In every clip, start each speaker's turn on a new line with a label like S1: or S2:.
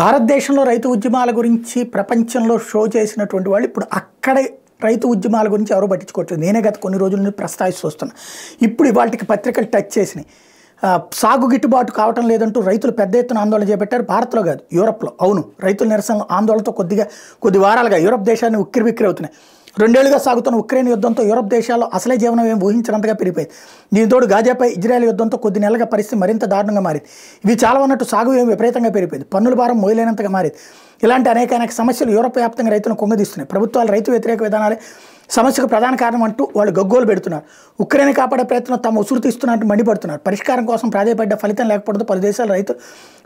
S1: భారతదేశంలో రైతు ఉద్యమాల గురించి ప్రపంచంలో షో చేసినటువంటి వాళ్ళు ఇప్పుడు అక్కడే రైతు ఉద్యమాల గురించి ఎవరు పట్టించుకోవట్లేదు. నేనే గత కొన్ని రోజుల నుండి ప్రస్తావిస్తూ వస్తున్నా. ఇప్పుడు ఇవాళకి పత్రికలు టచ్ చేసినాయి. సాగు గిట్టుబాటు కావటం లేదంటూ రైతులు పెద్ద ఎత్తున ఆందోళన చేపట్టారు. భారత్లో కాదు, యూరప్లో. అవును, రైతుల నిరసన ఆందోళనతో కొద్ది వారాలుగా యూరప్ దేశాన్ని ఉక్కిరిబిక్కిరి అవుతున్నాయి. 2 ఏళ్లుగా సాగుతున్న ఉక్రెయిన్ యుద్ధంతో యూరప్ దేశాల్లో అసలే జీవనం ఏం ఊహించినంతగా పెరిగిపోయింది. దీనితోడు గాజాపై ఇజ్రాయెల్ యుద్ధంతో కొద్ది నెలలుగా పరిస్థితి మరింత దారుణంగా మారింది. ఇవి చాలా ఉన్నట్టు సాగు ఏం విపరీతంగా పెరిగిపోయింది. పన్నుల భారం మోయలేనంతగా మారింది. ఇలాంటి అనేక సమస్యలు యూరప్ వ్యాప్తంగా రైతులను కుంగదీస్తున్నాయి. ప్రభుత్వాలు రైతు వ్యతిరేక విధానాలే సమస్యకు ప్రధాన కారణం అంటూ వాళ్ళు గగ్గోలు పెడుతున్నారు. ఉక్రెయిన్ కాపాడే ప్రయత్నం తమ ఉసురు తీస్తున్నట్టు మండిపడుతున్నారు. పరిష్కారం కోసం ప్రాధాయపడ్డ ఫలితం లేకపోవడంతో పలు దేశాల రైతులు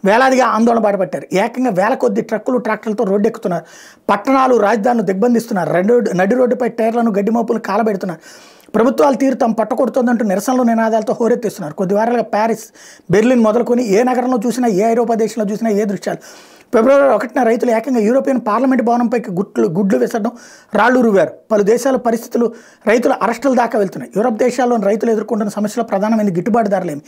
S1: వేలాదిగా ఆందోళన బాటపట్టారు. ఏకంగా వేల కొద్ది ట్రక్కులు ట్రాక్టర్లతో రోడ్డు ఎక్కుతున్నారు. పట్టణాలు రాజధానులు దిగ్బంధిస్తున్నారు. నడి రోడ్డుపై టైర్లను గడ్డి మోపులను కాలబెడుతున్నారు. ప్రభుత్వాల తీరు తమ పట్టకొడుతోందంటూ నిరసనలు నినాదాలతో హోరెత్తిస్తున్నారు. కొద్ది వారాలుగా ప్యారిస్, బెర్లిన్ మొదలుకొని ఏ నగరంలో చూసినా, ఏ ఐరోపా దేశంలో చూసినా ఏ దృశ్యాలు. ఫిబ్రవరి 1న రైతులు ఏకంగా యూరోపియన్ పార్లమెంట్ భవనంపైకి గుడ్లు విసరడం, రాళ్లు రువ్వారు. పలు దేశాల పరిస్థితులు రైతుల అరెస్టుల దాకా వెళ్తున్నాయి. యూరప్ దేశాల్లోని రైతులు ఎదుర్కొంటున్న సమస్యలో ప్రధానమైన గిట్టుబాటు ధరలేమి.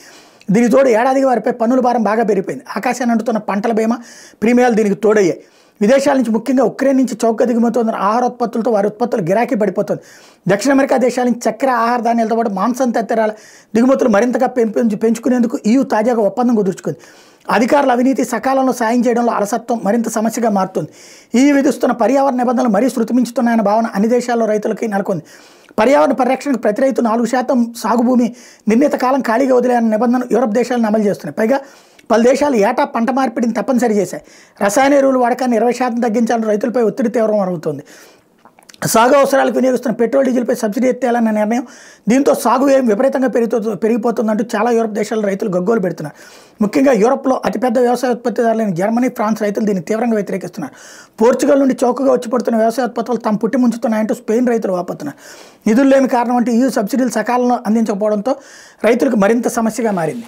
S1: దీని తోడు ఏడాదిగా వారిపై పన్నుల భారం బాగా పెరిగిపోయింది. ఆకాశాన్ని అంటుతున్న పంటల బీమా ప్రీమియాలు దీనికి తోడయ్యాయి. విదేశాల నుంచి, ముఖ్యంగా ఉక్రెయిన్ నుంచి చౌక దిగుమతోన్న ఆహారోత్పత్తులతో వారి ఉత్పత్తులు గిరాకీ పడిపోతుంది. దక్షిణ అమెరికా దేశాల నుంచి చక్కెర, ఆహార ధాన్యాలతో పాటు మాంసం తదితరాల దిగుమతులు మరింతగా పెంచుకునేందుకు EU తాజాగా ఒప్పందం కుదుర్చుకుంది. అధికారుల అవినీతి, సకాలంలో సాయం చేయడంలో అలసత్వం మరింత సమస్యగా మారుతుంది. EU విధిస్తున్న పర్యావరణ నిబంధనలు మరీ శృతిమించుతున్నాయన్న భావన అన్ని దేశాల్లో రైతులకి నెలకొంది. పర్యావరణ పరిరక్షణకు ప్రతి రైతు 4% సాగు భూమి నిర్ణీత కాలం ఖాళీగా వదిలేయన్న నిబంధనలు యూరప్ దేశాలను అమలు చేస్తున్నాయి. పైగా పలు దేశాలు ఏటా పంట మార్పిడిని తప్పనిసరి చేశాయి. రసాయన ఎరువుల వాడకాన్ని 20% తగ్గించాలని రైతులపై ఒత్తిడి తీవ్రం అవుతుంది. సాగు అవసరాలకు వినియోగిస్తున్న పెట్రోల్, డీజిల్పై సబ్సిడీ ఎత్తేయాలన్న నిర్ణయం. దీంతో సాగు ఏం విపరీతంగా పెరిగిపోతుందంటూ చాలా యూరప్ దేశాల రైతులు గగ్గోలు పెడుతున్నారు. ముఖ్యంగా యూరప్లో అతిపెద్ద వ్యవసాయ ఉత్పత్తిదారులైన జర్మనీ, ఫ్రాన్స్ రైతులు దీన్ని తీవ్రంగా వ్యతిరేకిస్తున్నారు. పోర్చుగల్ నుండి చౌకగా వచ్చి పడుతున్న వ్యవసాయ ఉత్పత్తులు తాము పుట్టి ముంచుతున్నాయంటూ స్పెయిన్ రైతులు వాపోతున్నారు. నిధులు లేని కారణం అంటూ EU సబ్సిడీలు సకాలంలో అందించకపోవడంతో రైతులకు మరింత సమస్యగా మారింది.